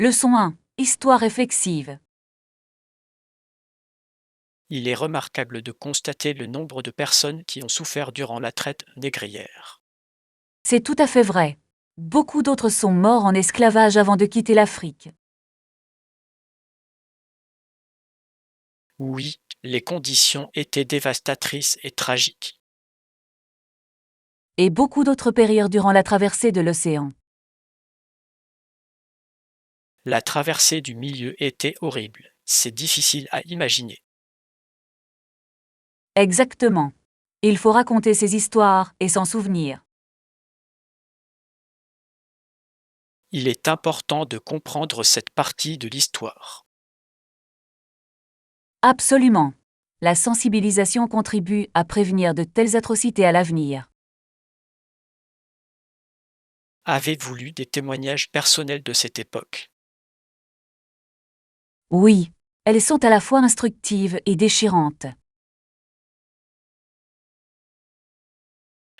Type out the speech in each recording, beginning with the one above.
Leçon 1. Histoire réflexive. Il est remarquable de constater le nombre de personnes qui ont souffert durant la traite négrière. C'est tout à fait vrai. Beaucoup d'autres sont morts en esclavage avant de quitter l'Afrique. Oui, les conditions étaient dévastatrices et tragiques. Et beaucoup d'autres périrent durant la traversée de l'océan. La traversée du milieu était horrible. C'est difficile à imaginer. Exactement. Il faut raconter ces histoires et s'en souvenir. Il est important de comprendre cette partie de l'histoire. Absolument. La sensibilisation contribue à prévenir de telles atrocités à l'avenir. Avez-vous lu des témoignages personnels de cette époque? Oui, elles sont à la fois instructives et déchirantes.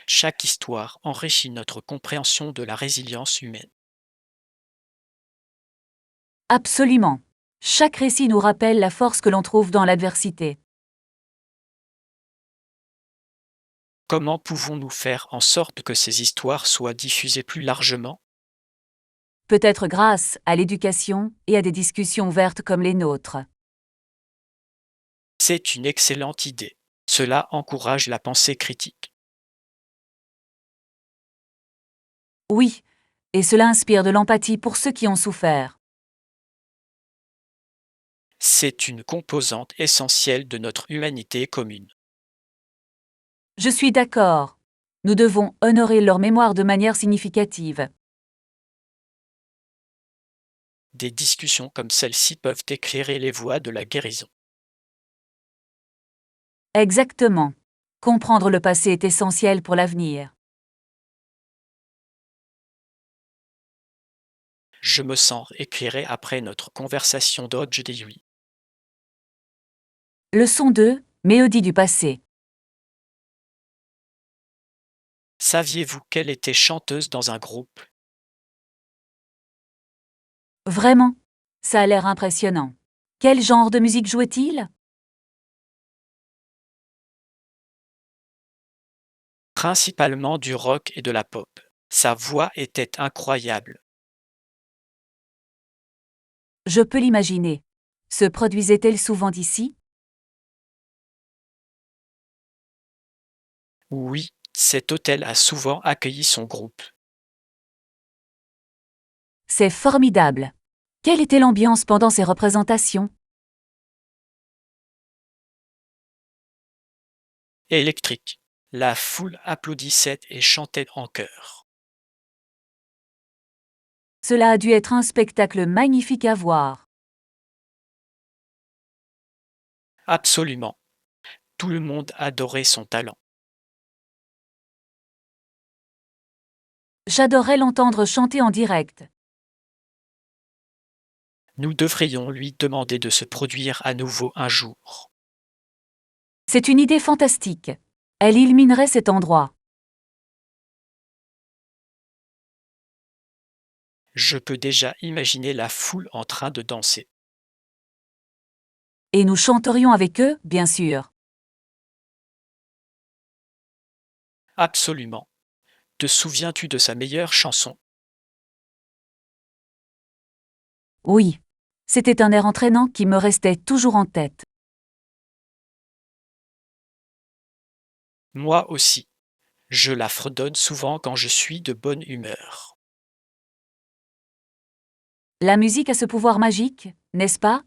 Chaque histoire enrichit notre compréhension de la résilience humaine. Absolument. Chaque récit nous rappelle la force que l'on trouve dans l'adversité. Comment pouvons-nous faire en sorte que ces histoires soient diffusées plus largement? Peut-être grâce à l'éducation et à des discussions ouvertes comme les nôtres. C'est une excellente idée. Cela encourage la pensée critique. Oui, et cela inspire de l'empathie pour ceux qui ont souffert. C'est une composante essentielle de notre humanité commune. Je suis d'accord. Nous devons honorer leur mémoire de manière significative. Des discussions comme celle-ci peuvent éclairer les voies de la guérison. Exactement. Comprendre le passé est essentiel pour l'avenir. Je me sens éclairé après notre conversation d'aujourd'hui. Leçon 2. Mélodie du passé. Saviez-vous qu'elle était chanteuse dans un groupe? Vraiment? Ça a l'air impressionnant. Quel genre de musique jouait-il? Principalement du rock et de la pop. Sa voix était incroyable. Je peux l'imaginer. Se produisait-elle souvent d'ici? Oui, cet hôtel a souvent accueilli son groupe. C'est formidable. Quelle était l'ambiance pendant ces représentations? Électrique. La foule applaudissait et chantait en chœur. Cela a dû être un spectacle magnifique à voir. Absolument. Tout le monde adorait son talent. J'adorerais l'entendre chanter en direct. Nous devrions lui demander de se produire à nouveau un jour. C'est une idée fantastique. Elle illuminerait cet endroit. Je peux déjà imaginer la foule en train de danser. Et nous chanterions avec eux, bien sûr. Absolument. Te souviens-tu de sa meilleure chanson? Oui. C'était un air entraînant qui me restait toujours en tête. Moi aussi. Je la fredonne souvent quand je suis de bonne humeur. La musique a ce pouvoir magique, n'est-ce pas?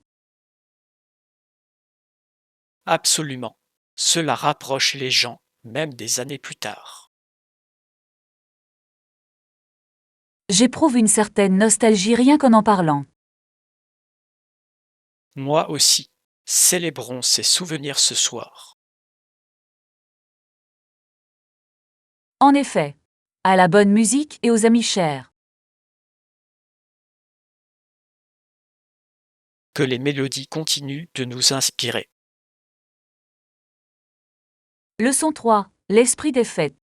Absolument. Cela rapproche les gens, même des années plus tard. J'éprouve une certaine nostalgie rien qu'en en parlant. Moi aussi. Célébrons ces souvenirs ce soir. En effet. À la bonne musique et aux amis chers. Que les mélodies continuent de nous inspirer. Leçon 3. L'esprit des fêtes.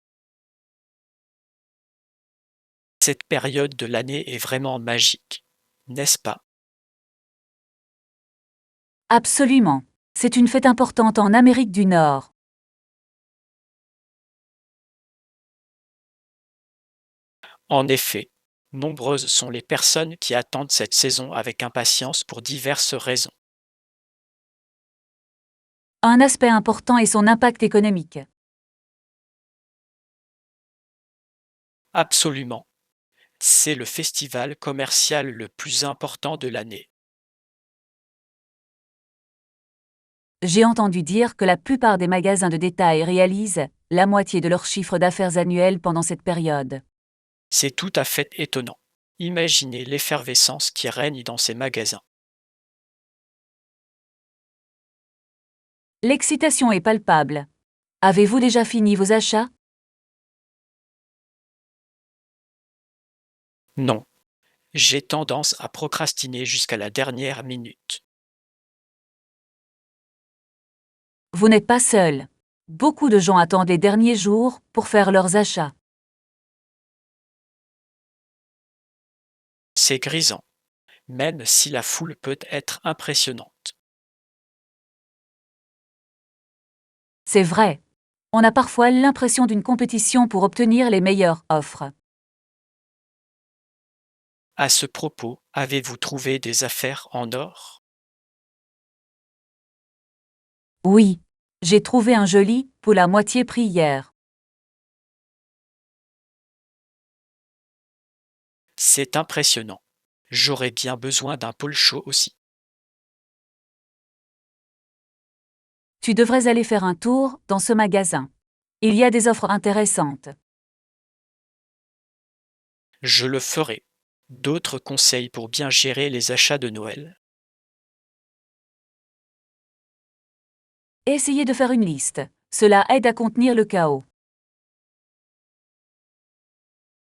Cette période de l'année est vraiment magique. n'est-ce pas? Absolument. C'est une fête importante en Amérique du Nord. En effet, nombreuses sont les personnes qui attendent cette saison avec impatience pour diverses raisons. Un aspect important est son impact économique. Absolument. C'est le festival commercial le plus important de l'année. J'ai entendu dire que la plupart des magasins de détail réalisent la moitié de leur chiffre d'affaires annuel pendant cette période. C'est tout à fait étonnant. Imaginez l'effervescence qui règne dans ces magasins. L'excitation est palpable. Avez-vous déjà fini vos achats? Non, j'ai tendance à procrastiner jusqu'à la dernière minute. Vous n'êtes pas seul. Beaucoup de gens attendent les derniers jours pour faire leurs achats. C'est grisant, même si la foule peut être impressionnante. C'est vrai. On a parfois l'impression d'une compétition pour obtenir les meilleures offres. À ce propos, avez-vous trouvé des affaires en or? Oui, j'ai trouvé un joli pull à moitié prix hier. C'est impressionnant. J'aurais bien besoin d'un pôle chaud aussi. Tu devrais aller faire un tour dans ce magasin. Il y a des offres intéressantes. Je le ferai. D'autres conseils pour bien gérer les achats de Noël? Essayez de faire une liste. Cela aide à contenir le chaos.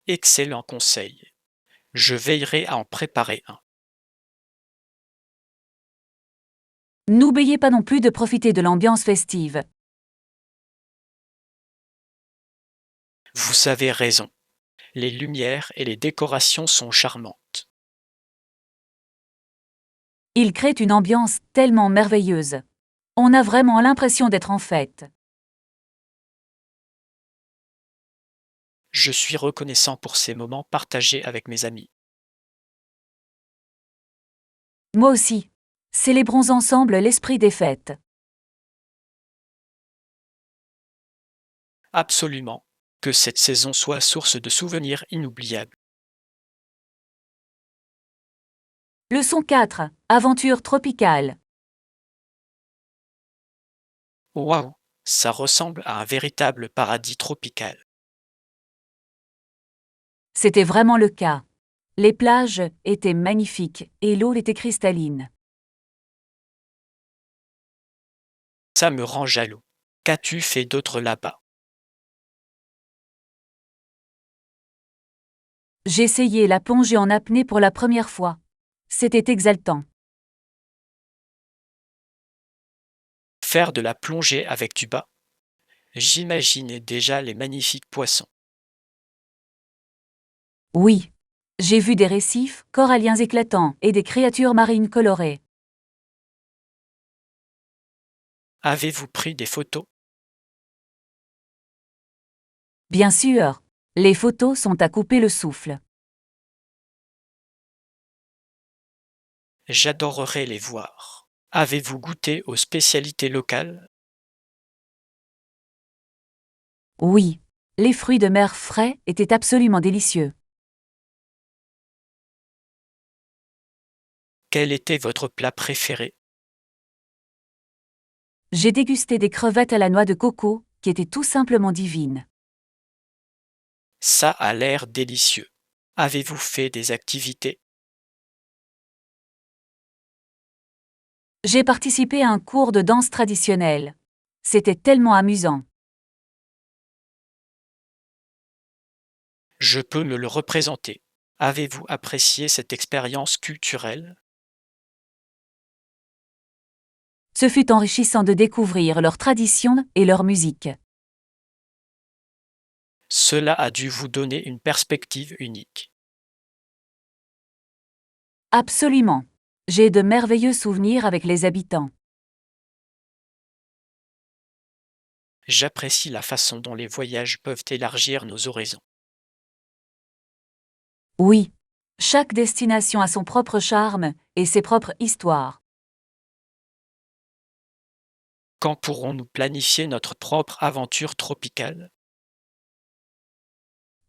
Excellent conseil. Je veillerai à en préparer un. N'oubliez pas non plus de profiter de l'ambiance festive. Vous avez raison. Les lumières et les décorations sont charmantes. Il crée une ambiance tellement merveilleuse. On a vraiment l'impression d'être en fête. Je suis reconnaissant pour ces moments partagés avec mes amis. Moi aussi. Célébrons ensemble l'esprit des fêtes. Absolument. Que cette saison soit source de souvenirs inoubliables. Leçon 4. Aventure tropicale. Waouh, ça ressemble à un véritable paradis tropical. C'était vraiment le cas. Les plages étaient magnifiques et l'eau était cristalline. Ça me rend jaloux. Qu'as-tu fait d'autre là-bas? J'ai essayé la plongée en apnée pour la première fois. C'était exaltant. Faire de la plongée avec du bas? J'imaginais déjà les magnifiques poissons. Oui. J'ai vu des récifs, coralliens éclatants et des créatures marines colorées. Avez-vous pris des photos? Bien sûr. Les photos sont à couper le souffle. J'adorerais les voir. Avez-vous goûté aux spécialités locales? Oui. Les fruits de mer frais étaient absolument délicieux. Quel était votre plat préféré? J'ai dégusté des crevettes à la noix de coco, qui étaient tout simplement divines. Ça a l'air délicieux. Avez-vous fait des activités? J'ai participé à un cours de danse traditionnelle. C'était tellement amusant. Je peux me le représenter. Avez-vous apprécié cette expérience culturelle? Ce fut enrichissant de découvrir leurs traditions et leur musique. Cela a dû vous donner une perspective unique. Absolument. J'ai de merveilleux souvenirs avec les habitants. J'apprécie la façon dont les voyages peuvent élargir nos horizons. Oui. Chaque destination a son propre charme et ses propres histoires. Quand pourrons-nous planifier notre propre aventure tropicale?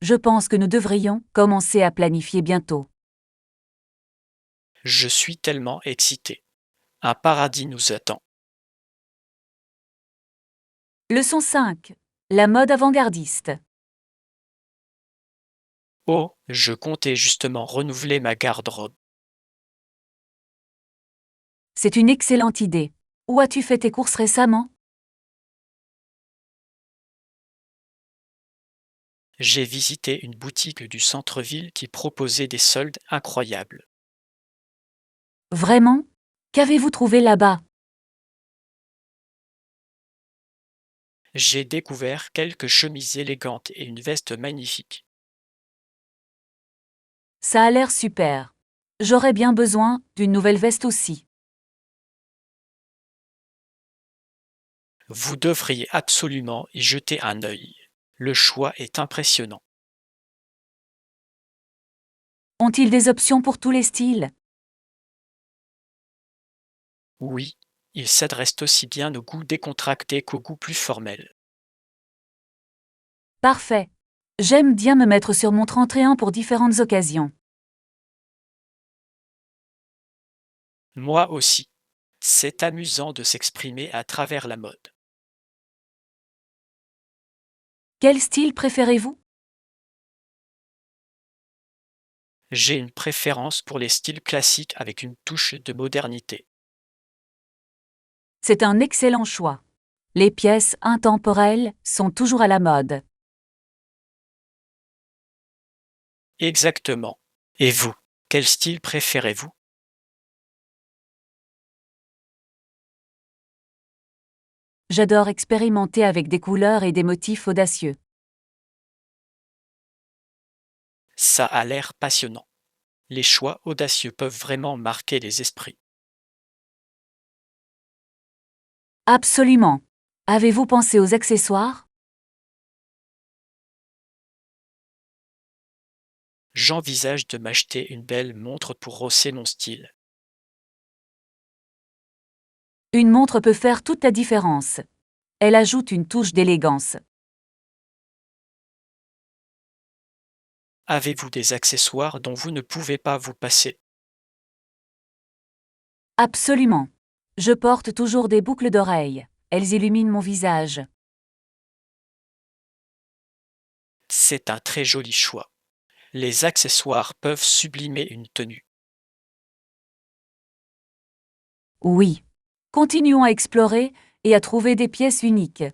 Je pense que nous devrions commencer à planifier bientôt. Je suis tellement excité. Un paradis nous attend. Leçon 5. La mode avant-gardiste. Oh, je comptais justement renouveler ma garde-robe. C'est une excellente idée. Où as-tu fait tes courses récemment? J'ai visité une boutique du centre-ville qui proposait des soldes incroyables. Vraiment? Qu'avez-vous trouvé là-bas? J'ai découvert quelques chemises élégantes et une veste magnifique. Ça a l'air super. J'aurais bien besoin d'une nouvelle veste aussi. Vous devriez absolument y jeter un œil. Le choix est impressionnant. Ont-ils des options pour tous les styles? Oui, il s'adresse aussi bien aux goûts décontractés qu'aux goûts plus formels. Parfait. J'aime bien me mettre sur mon 31 pour différentes occasions. Moi aussi. C'est amusant de s'exprimer à travers la mode. Quel style préférez-vous? J'ai une préférence pour les styles classiques avec une touche de modernité. C'est un excellent choix. Les pièces intemporelles sont toujours à la mode. Exactement. Et vous, quel style préférez-vous? J'adore expérimenter avec des couleurs et des motifs audacieux. Ça a l'air passionnant. Les choix audacieux peuvent vraiment marquer les esprits. Absolument. Avez-vous pensé aux accessoires? J'envisage de m'acheter une belle montre pour hausser mon style. Une montre peut faire toute la différence. Elle ajoute une touche d'élégance. Avez-vous des accessoires dont vous ne pouvez pas vous passer? Absolument. Je porte toujours des boucles d'oreilles. Elles illuminent mon visage. C'est un très joli choix. Les accessoires peuvent sublimer une tenue. Oui. Continuons à explorer et à trouver des pièces uniques.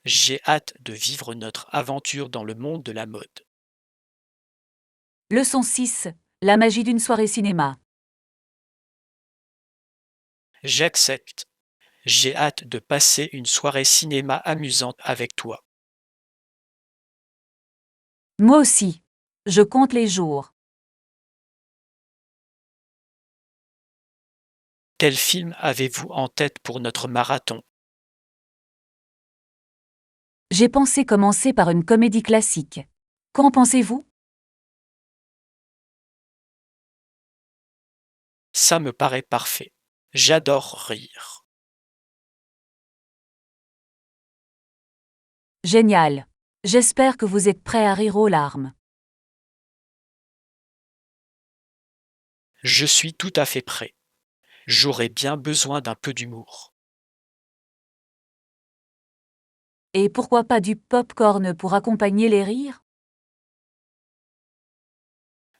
J'ai hâte de vivre notre aventure dans le monde de la mode. Leçon 6. La magie d'une soirée cinéma. J'accepte. J'ai hâte de passer une soirée cinéma amusante avec toi. Moi aussi. Je compte les jours. Quel film avez-vous en tête pour notre marathon? J'ai pensé commencer par une comédie classique. Qu'en pensez-vous? Ça me paraît parfait. J'adore rire. Génial. J'espère que vous êtes prêts à rire aux larmes. Je suis tout à fait prêt. J'aurais bien besoin d'un peu d'humour. Et pourquoi pas du pop-corn pour accompagner les rires?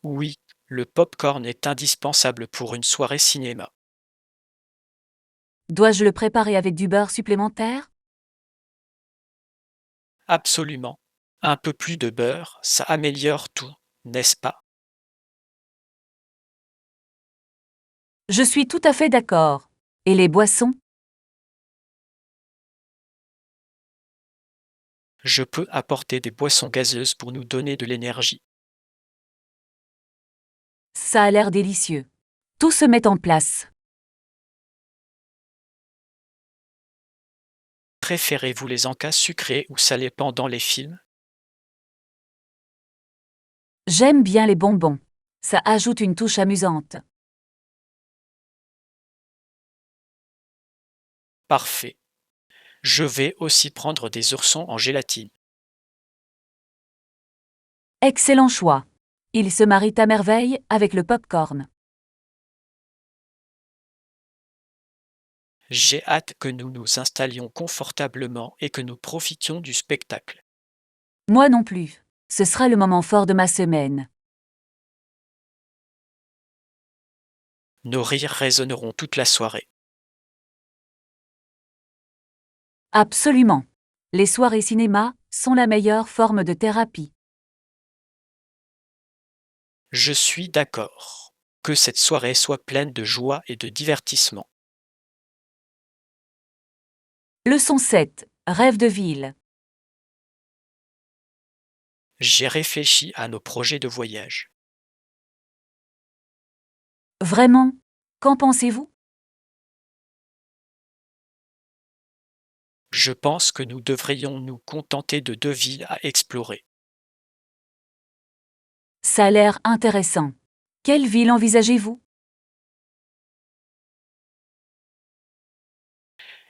Oui, le pop-corn est indispensable pour une soirée cinéma. Dois-je le préparer avec du beurre supplémentaire? Absolument. Un peu plus de beurre, ça améliore tout, n'est-ce pas? Je suis tout à fait d'accord. Et les boissons? Je peux apporter des boissons gazeuses pour nous donner de l'énergie. Ça a l'air délicieux. Tout se met en place. Préférez-vous les encas sucrés ou salés pendant les films? J'aime bien les bonbons. Ça ajoute une touche amusante. Parfait. Je vais aussi prendre des oursons en gélatine. Excellent choix. Ils se marient à merveille avec le pop-corn. J'ai hâte que nous nous installions confortablement et que nous profitions du spectacle. Moi non plus. Ce sera le moment fort de ma semaine. Nos rires résonneront toute la soirée. Absolument. Les soirées cinéma sont la meilleure forme de thérapie. Je suis d'accord. Que cette soirée soit pleine de joie et de divertissement. Leçon 7. Rêve de ville. J'ai réfléchi à nos projets de voyage. Vraiment? Qu'en pensez-vous? Je pense que nous devrions nous contenter de 2 villes à explorer. Ça a l'air intéressant. Quelle ville envisagez-vous?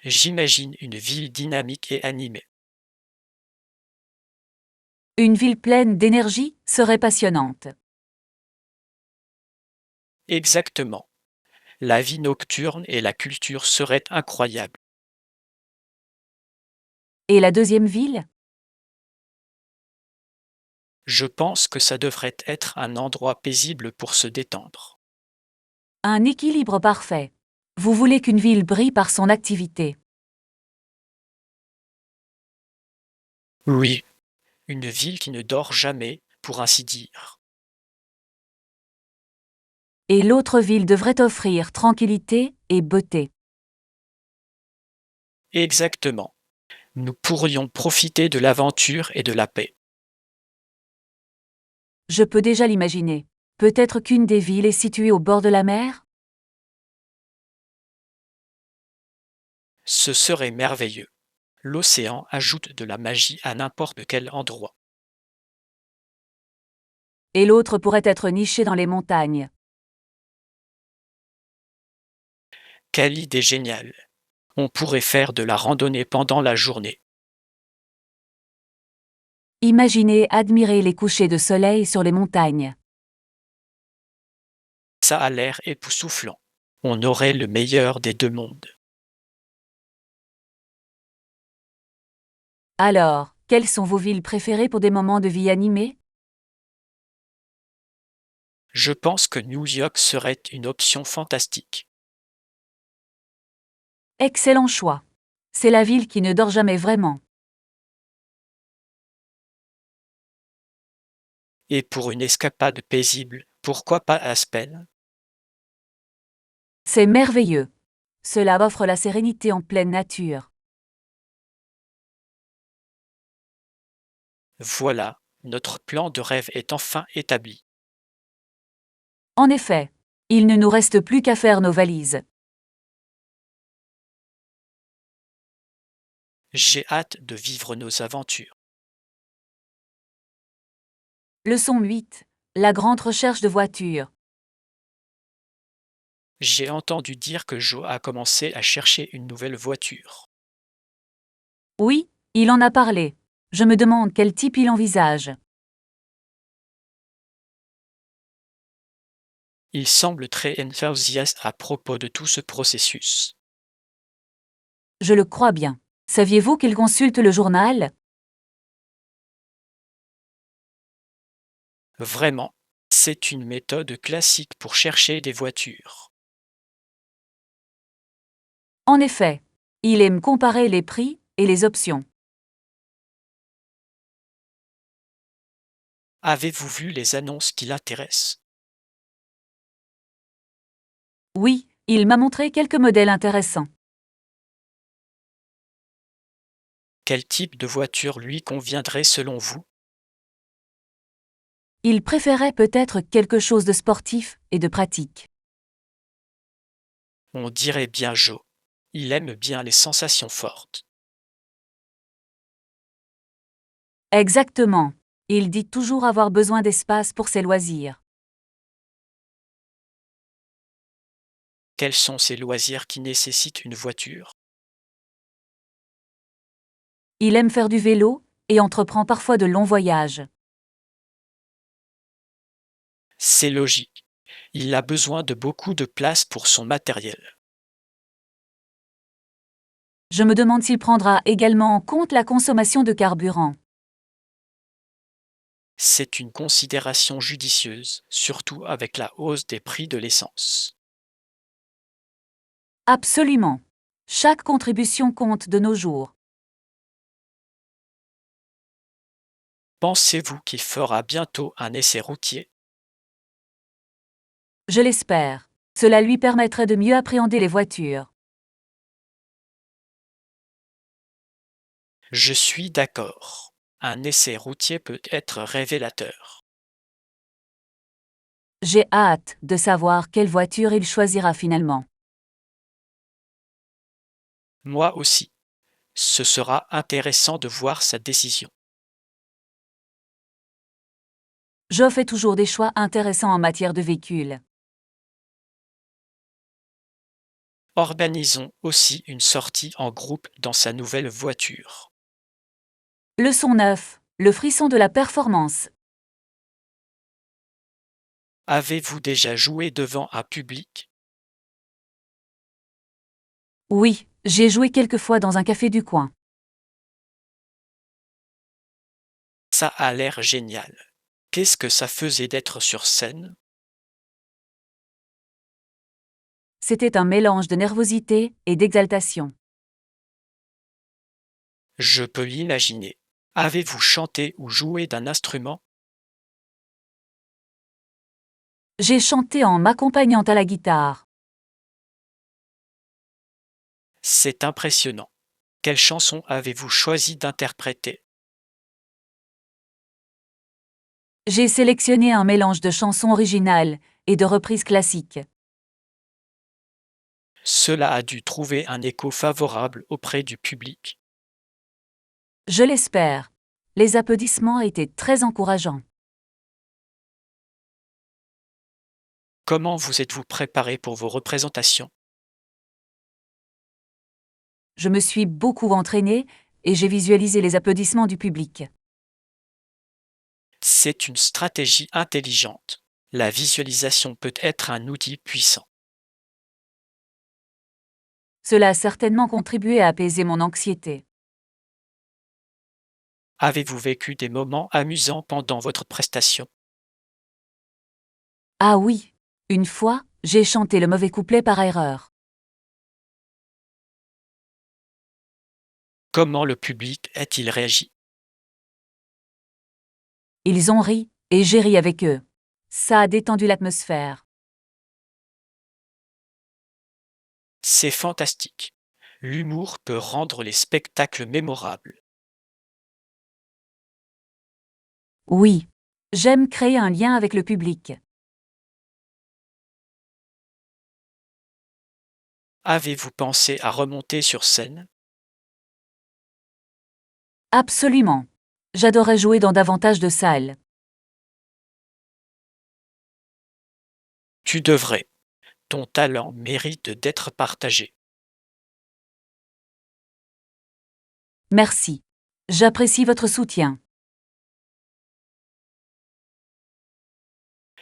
J'imagine une ville dynamique et animée. Une ville pleine d'énergie serait passionnante. Exactement. La vie nocturne et la culture seraient incroyables. Et la deuxième ville? Je pense que ça devrait être un endroit paisible pour se détendre. Un équilibre parfait. Vous voulez qu'une ville brille par son activité. Oui, une ville qui ne dort jamais, pour ainsi dire. Et l'autre ville devrait offrir tranquillité et beauté. Exactement. Nous pourrions profiter de l'aventure et de la paix. Je peux déjà l'imaginer. Peut-être qu'une des villes est située au bord de la mer? Ce serait merveilleux. L'océan ajoute de la magie à n'importe quel endroit. Et l'autre pourrait être nichée dans les montagnes. Quelle idée géniale! On pourrait faire de la randonnée pendant la journée. Imaginez admirer les couchers de soleil sur les montagnes. Ça a l'air époustouflant. On aurait le meilleur des 2 mondes. Alors, quelles sont vos villes préférées pour des moments de vie animés? Je pense que New York serait une option fantastique. Excellent choix. C'est la ville qui ne dort jamais vraiment. Et pour une escapade paisible, pourquoi pas Aspen? C'est merveilleux. Cela offre la sérénité en pleine nature. Voilà, notre plan de rêve est enfin établi. En effet, il ne nous reste plus qu'à faire nos valises. J'ai hâte de vivre nos aventures. Leçon 8. La grande recherche de voitures. J'ai entendu dire que Joe a commencé à chercher une nouvelle voiture. Oui, il en a parlé. Je me demande quel type il envisage. Il semble très enthousiaste à propos de tout ce processus. Je le crois bien. Saviez-vous qu'il consulte le journal? Vraiment, c'est une méthode classique pour chercher des voitures. En effet, il aime comparer les prix et les options. Avez-vous vu les annonces qui l'intéressent? Oui, il m'a montré quelques modèles intéressants. Quel type de voiture lui conviendrait selon vous? Il préférait peut-être quelque chose de sportif et de pratique. On dirait bien Joe. Il aime bien les sensations fortes. Exactement. Il dit toujours avoir besoin d'espace pour ses loisirs. Quels sont ces loisirs qui nécessitent une voiture? Il aime faire du vélo et entreprend parfois de longs voyages. C'est logique. Il a besoin de beaucoup de place pour son matériel. Je me demande s'il prendra également en compte la consommation de carburant. C'est une considération judicieuse, surtout avec la hausse des prix de l'essence. Absolument. Chaque contribution compte de nos jours. Pensez-vous qu'il fera bientôt un essai routier? Je l'espère. Cela lui permettrait de mieux appréhender les voitures. Je suis d'accord. Un essai routier peut être révélateur. J'ai hâte de savoir quelle voiture il choisira finalement. Moi aussi. Ce sera intéressant de voir sa décision. Joe fait toujours des choix intéressants en matière de véhicules. Organisons aussi une sortie en groupe dans sa nouvelle voiture. Leçon 9. Le frisson de la performance. Avez-vous déjà joué devant un public? Oui, j'ai joué quelques fois dans un café du coin. Ça a l'air génial. Qu'est-ce que ça faisait d'être sur scène? C'était un mélange de nervosité et d'exaltation. Je peux l'imaginer. Avez-vous chanté ou joué d'un instrument? J'ai chanté en m'accompagnant à la guitare. C'est impressionnant. Quelle chanson avez-vous choisi d'interpréter? J'ai sélectionné un mélange de chansons originales et de reprises classiques. Cela a dû trouver un écho favorable auprès du public. Je l'espère. Les applaudissements étaient très encourageants. Comment vous êtes-vous préparé pour vos représentations? Je me suis beaucoup entraînée et j'ai visualisé les applaudissements du public. C'est une stratégie intelligente. La visualisation peut être un outil puissant. Cela a certainement contribué à apaiser mon anxiété. Avez-vous vécu des moments amusants pendant votre prestation? Ah oui, une fois, j'ai chanté le mauvais couplet par erreur. Comment le public a-t-il réagi? Ils ont ri, et j'ai ri avec eux. Ça a détendu l'atmosphère. C'est fantastique. L'humour peut rendre les spectacles mémorables. Oui, j'aime créer un lien avec le public. Avez-vous pensé à remonter sur scène? Absolument. J'adorais jouer dans davantage de salles. Tu devrais. Ton talent mérite d'être partagé. Merci. J'apprécie votre soutien.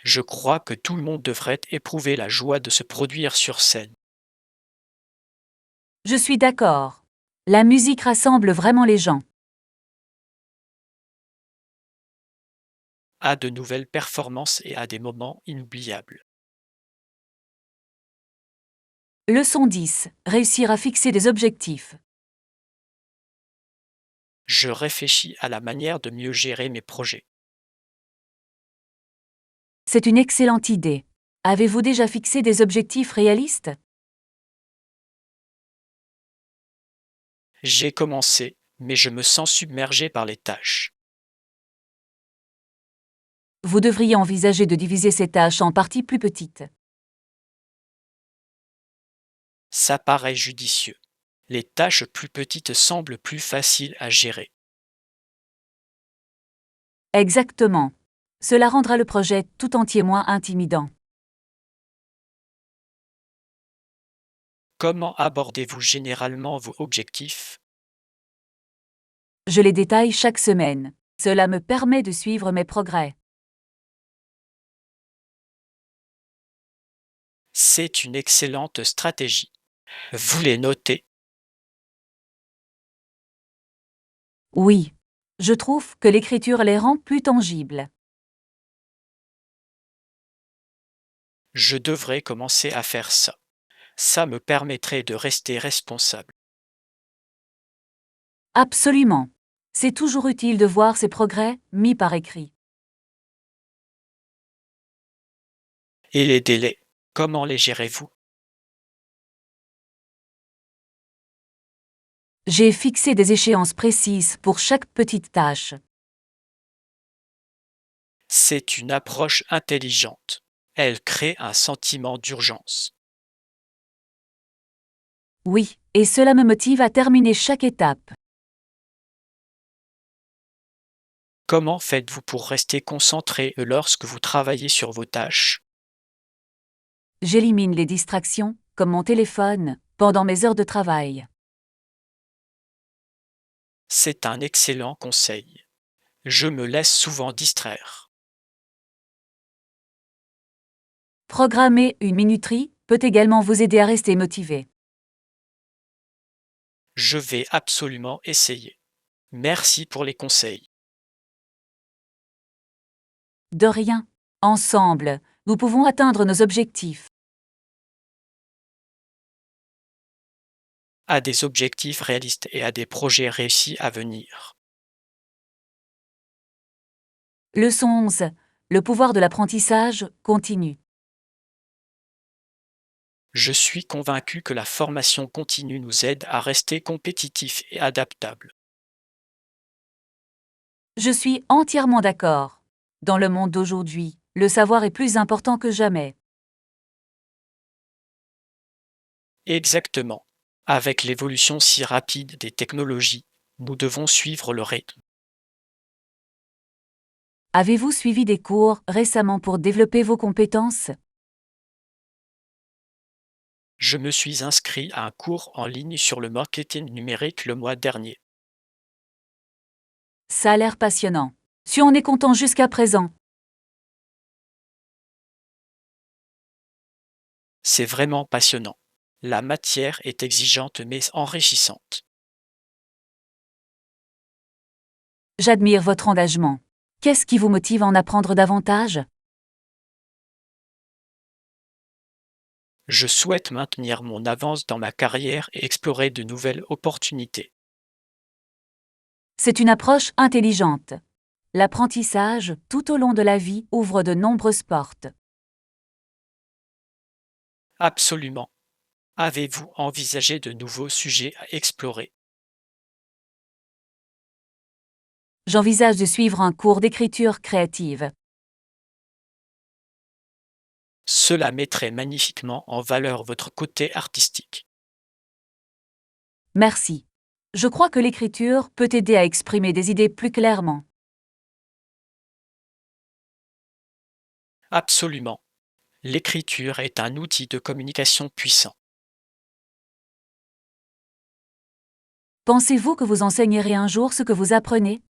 Je crois que tout le monde devrait éprouver la joie de se produire sur scène. Je suis d'accord. La musique rassemble vraiment les gens. À de nouvelles performances et à des moments inoubliables. Leçon 10. Réussir à fixer des objectifs. Je réfléchis à la manière de mieux gérer mes projets. C'est une excellente idée. Avez-vous déjà fixé des objectifs réalistes? J'ai commencé, mais je me sens submergé par les tâches. Vous devriez envisager de diviser ces tâches en parties plus petites. Ça paraît judicieux. Les tâches plus petites semblent plus faciles à gérer. Exactement. Cela rendra le projet tout entier moins intimidant. Comment abordez-vous généralement vos objectifs? Je les détaille chaque semaine. Cela me permet de suivre mes progrès. C'est une excellente stratégie. Vous les notez. Oui. Je trouve que l'écriture les rend plus tangibles. Je devrais commencer à faire ça. Ça me permettrait de rester responsable. Absolument. C'est toujours utile de voir ces progrès mis par écrit. Et les délais, comment les gérez-vous? J'ai fixé des échéances précises pour chaque petite tâche. C'est une approche intelligente. Elle crée un sentiment d'urgence. Oui, et cela me motive à terminer chaque étape. Comment faites-vous pour rester concentré lorsque vous travaillez sur vos tâches? J'élimine les distractions, comme mon téléphone, pendant mes heures de travail. C'est un excellent conseil. Je me laisse souvent distraire. Programmer une minuterie peut également vous aider à rester motivé. Je vais absolument essayer. Merci pour les conseils. De rien. Ensemble, nous pouvons atteindre nos objectifs. À des objectifs réalistes et à des projets réussis à venir. Leçon 11. Le pouvoir de l'apprentissage continue. Je suis convaincu que la formation continue nous aide à rester compétitifs et adaptables. Je suis entièrement d'accord. Dans le monde d'aujourd'hui, le savoir est plus important que jamais. Exactement. Avec l'évolution si rapide des technologies, nous devons suivre le rythme. Avez-vous suivi des cours récemment pour développer vos compétences? Je me suis inscrit à un cours en ligne sur le marketing numérique le mois dernier. Ça a l'air passionnant. Si on est content jusqu'à présent. C'est vraiment passionnant. La matière est exigeante mais enrichissante. J'admire votre engagement. Qu'est-ce qui vous motive à en apprendre davantage? Je souhaite maintenir mon avance dans ma carrière et explorer de nouvelles opportunités. C'est une approche intelligente. L'apprentissage, tout au long de la vie, ouvre de nombreuses portes. Absolument. Avez-vous envisagé de nouveaux sujets à explorer? J'envisage de suivre un cours d'écriture créative. Cela mettrait magnifiquement en valeur votre côté artistique. Merci. Je crois que l'écriture peut aider à exprimer des idées plus clairement. Absolument. L'écriture est un outil de communication puissant. Pensez-vous que vous enseignerez un jour ce que vous apprenez?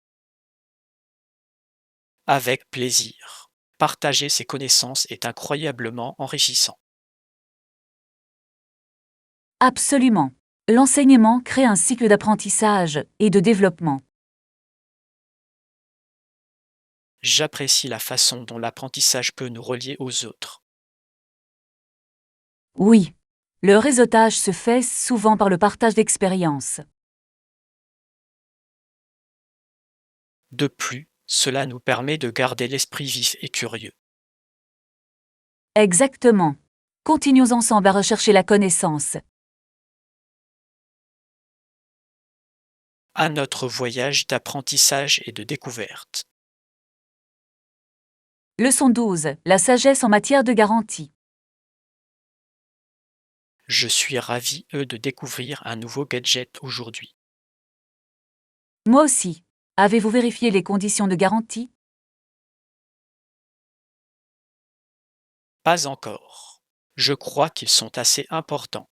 Avec plaisir. Partager ses connaissances est incroyablement enrichissant. Absolument. L'enseignement crée un cycle d'apprentissage et de développement. J'apprécie la façon dont l'apprentissage peut nous relier aux autres. Oui. Le réseautage se fait souvent par le partage d'expériences. De plus, cela nous permet de garder l'esprit vif et curieux. Exactement. Continuons ensemble à rechercher la connaissance. À notre voyage d'apprentissage et de découverte. Leçon 12. La sagesse en matière de garantie. Je suis ravi de découvrir un nouveau gadget aujourd'hui. Moi aussi. Avez-vous vérifié les conditions de garantie? Pas encore. Je crois qu'ils sont assez importants.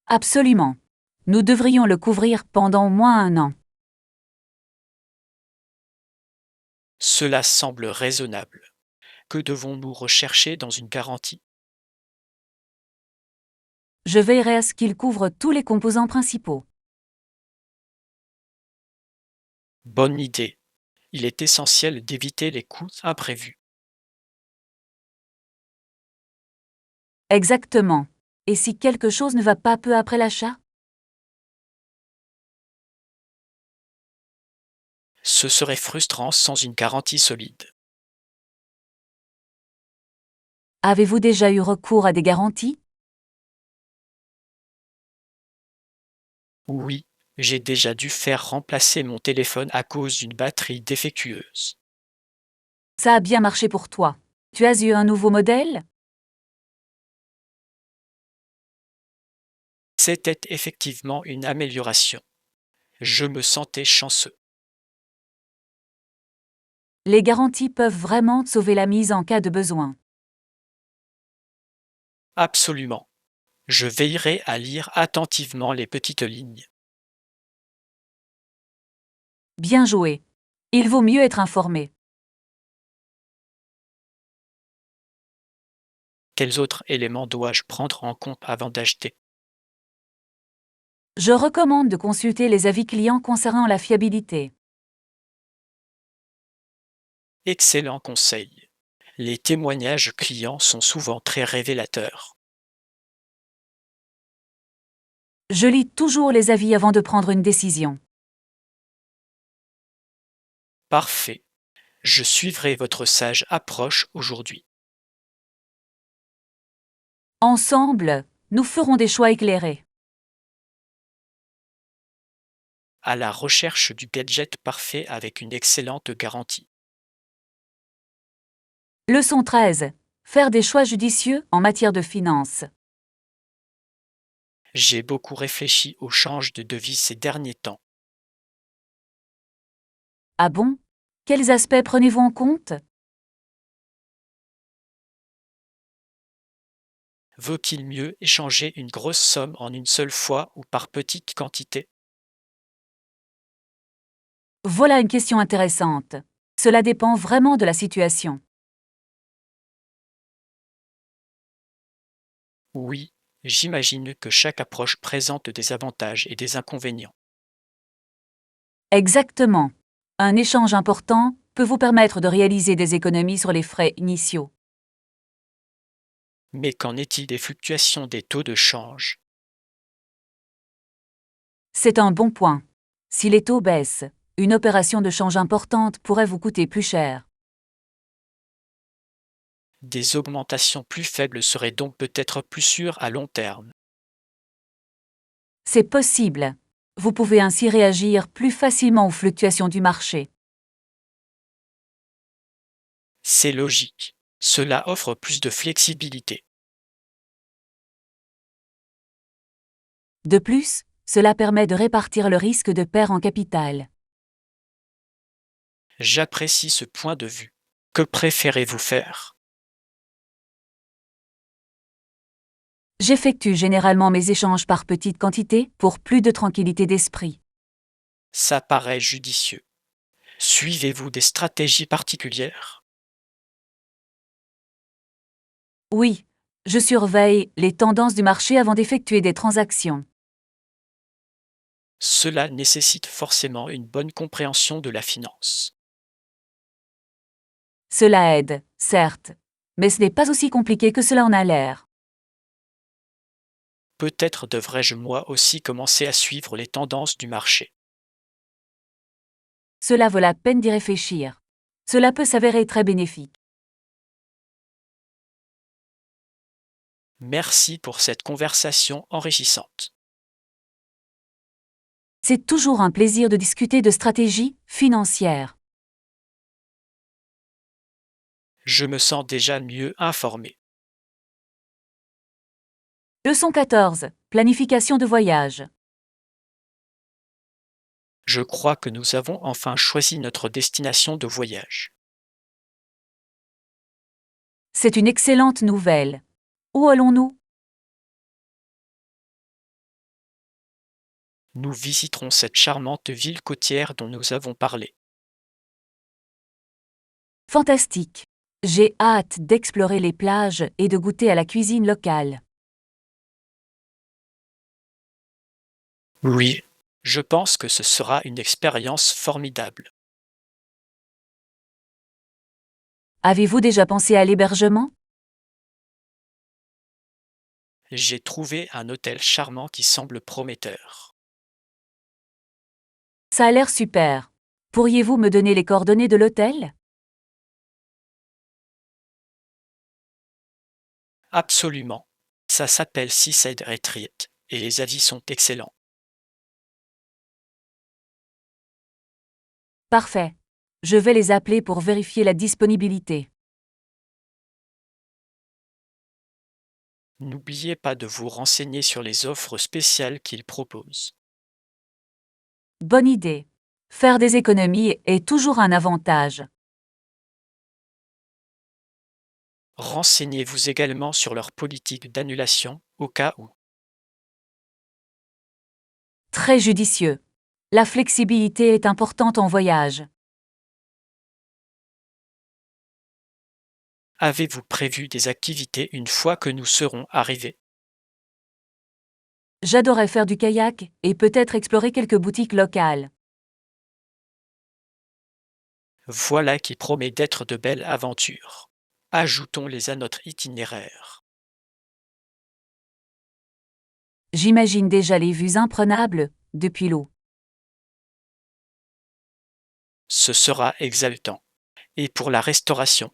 Absolument. Nous devrions le couvrir pendant au moins 1 an. Cela semble raisonnable. Que devons-nous rechercher dans une garantie? Je veillerai à ce qu'il couvre tous les composants principaux. Bonne idée. Il est essentiel d'éviter les coûts imprévus. Exactement. Et si quelque chose ne va pas peu après l'achat? Ce serait frustrant sans une garantie solide. Avez-vous déjà eu recours à des garanties? Oui, j'ai déjà dû faire remplacer mon téléphone à cause d'une batterie défectueuse. Ça a bien marché pour toi. Tu as eu un nouveau modèle? C'était effectivement une amélioration. Je me sentais chanceux. Les garanties peuvent vraiment sauver la mise en cas de besoin. Absolument. Je veillerai à lire attentivement les petites lignes. Bien joué. Il vaut mieux être informé. Quels autres éléments dois-je prendre en compte avant d'acheter? Je recommande de consulter les avis clients concernant la fiabilité. Excellent conseil. Les témoignages clients sont souvent très révélateurs. Je lis toujours les avis avant de prendre une décision. Parfait. Je suivrai votre sage approche aujourd'hui. Ensemble, nous ferons des choix éclairés. À la recherche du gadget parfait avec une excellente garantie. Leçon 13. Faire des choix judicieux en matière de finances. J'ai beaucoup réfléchi au change de devise ces derniers temps. Ah bon? Quels aspects prenez-vous en compte? Vaut-il mieux échanger une grosse somme en une seule fois ou par petite quantité? Voilà une question intéressante. Cela dépend vraiment de la situation. Oui, j'imagine que chaque approche présente des avantages et des inconvénients. Exactement. Un échange important peut vous permettre de réaliser des économies sur les frais initiaux. Mais qu'en est-il des fluctuations des taux de change? C'est un bon point. Si les taux baissent, une opération de change importante pourrait vous coûter plus cher. Des augmentations plus faibles seraient donc peut-être plus sûres à long terme. C'est possible. Vous pouvez ainsi réagir plus facilement aux fluctuations du marché. C'est logique. Cela offre plus de flexibilité. De plus, cela permet de répartir le risque de perte en capital. J'apprécie ce point de vue. Que préférez-vous faire? J'effectue généralement mes échanges par petites quantités pour plus de tranquillité d'esprit. Ça paraît judicieux. Suivez-vous des stratégies particulières? Oui, je surveille les tendances du marché avant d'effectuer des transactions. Cela nécessite forcément une bonne compréhension de la finance. Cela aide, certes, mais ce n'est pas aussi compliqué que cela en a l'air. Peut-être devrais-je moi aussi commencer à suivre les tendances du marché. Cela vaut la peine d'y réfléchir. Cela peut s'avérer très bénéfique. Merci pour cette conversation enrichissante. C'est toujours un plaisir de discuter de stratégie financière. Je me sens déjà mieux informé. Leçon 14. Planification de voyage. Je crois que nous avons enfin choisi notre destination de voyage. C'est une excellente nouvelle. Où allons-nous? Nous visiterons cette charmante ville côtière dont nous avons parlé. Fantastique. J'ai hâte d'explorer les plages et de goûter à la cuisine locale. Oui, je pense que ce sera une expérience formidable. Avez-vous déjà pensé à l'hébergement? J'ai trouvé un hôtel charmant qui semble prometteur. Ça a l'air super. Pourriez-vous me donner les coordonnées de l'hôtel? Absolument. Ça s'appelle Seaside Retreat et les avis sont excellents. Parfait. Je vais les appeler pour vérifier la disponibilité. N'oubliez pas de vous renseigner sur les offres spéciales qu'ils proposent. Bonne idée. Faire des économies est toujours un avantage. Renseignez-vous également sur leur politique d'annulation au cas où. Très judicieux. La flexibilité est importante en voyage. Avez-vous prévu des activités une fois que nous serons arrivés? J'adorais faire du kayak et peut-être explorer quelques boutiques locales. Voilà qui promet d'être de belles aventures. Ajoutons-les à notre itinéraire. J'imagine déjà les vues imprenables depuis l'eau. Ce sera exaltant. Et pour la restauration,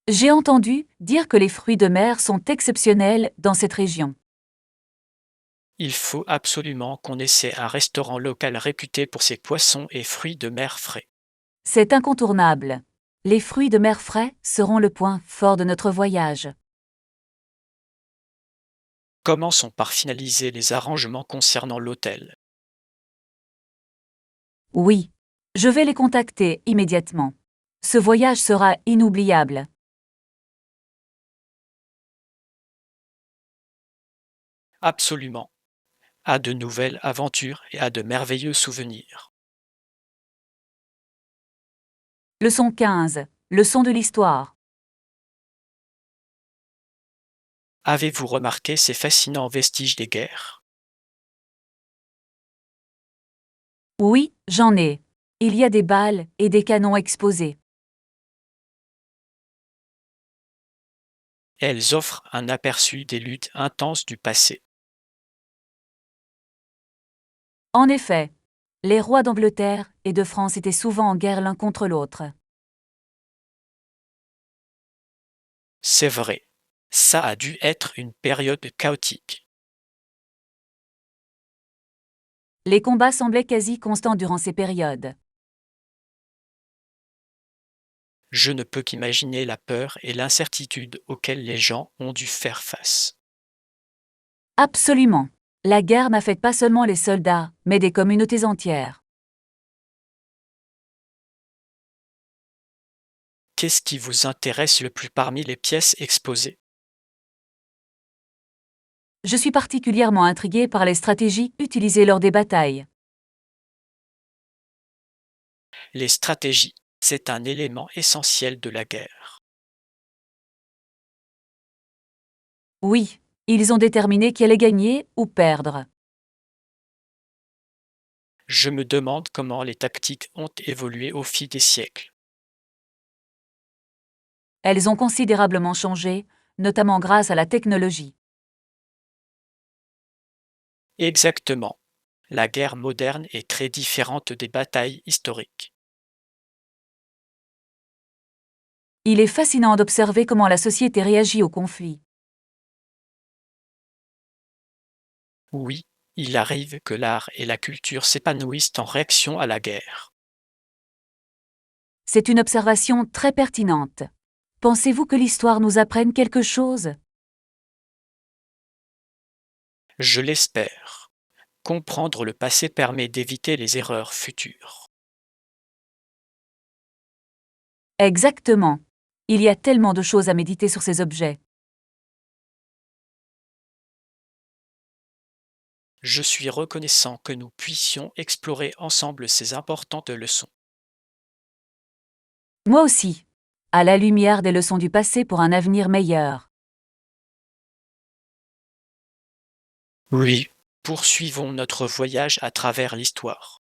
J'ai entendu dire que les fruits de mer sont exceptionnels dans cette région. il faut absolument qu'on essaie un restaurant local réputé pour ses poissons et fruits de mer frais. C'est incontournable. Les fruits de mer frais seront le point fort de notre voyage. Commençons par finaliser les arrangements concernant l'hôtel. Oui, je vais les contacter immédiatement. Ce voyage sera inoubliable. Absolument. À de nouvelles aventures et à de merveilleux souvenirs. Leçon 15. Leçon de l'histoire. Avez-vous remarqué ces fascinants vestiges des guerres? Oui, j'en ai. Il y a des balles et des canons exposés. Elles offrent un aperçu des luttes intenses du passé. En effet, les rois d'Angleterre et de France étaient souvent en guerre l'un contre l'autre. C'est vrai, ça a dû être une période chaotique. Les combats semblaient quasi constants durant ces périodes. Je ne peux qu'imaginer la peur et l'incertitude auxquelles les gens ont dû faire face. Absolument. La guerre n'affecte pas seulement les soldats, mais des communautés entières. Qu'est-ce qui vous intéresse le plus parmi les pièces exposées? Je suis particulièrement intriguée par les stratégies utilisées lors des batailles. Les stratégies, c'est un élément essentiel de la guerre. Oui, ils ont déterminé qui allait gagner ou perdre. Je me demande comment les tactiques ont évolué au fil des siècles. Elles ont considérablement changé, notamment grâce à la technologie. Exactement. La guerre moderne est très différente des batailles historiques. Il est fascinant d'observer comment la société réagit au conflit. Oui, il arrive que l'art et la culture s'épanouissent en réaction à la guerre. C'est une observation très pertinente. Pensez-vous que l'histoire nous apprenne quelque chose? Je l'espère. Comprendre le passé permet d'éviter les erreurs futures. Exactement. Il y a tellement de choses à méditer sur ces objets. Je suis reconnaissant que nous puissions explorer ensemble ces importantes leçons. Moi aussi. À la lumière des leçons du passé pour un avenir meilleur. Oui, poursuivons notre voyage à travers l'histoire.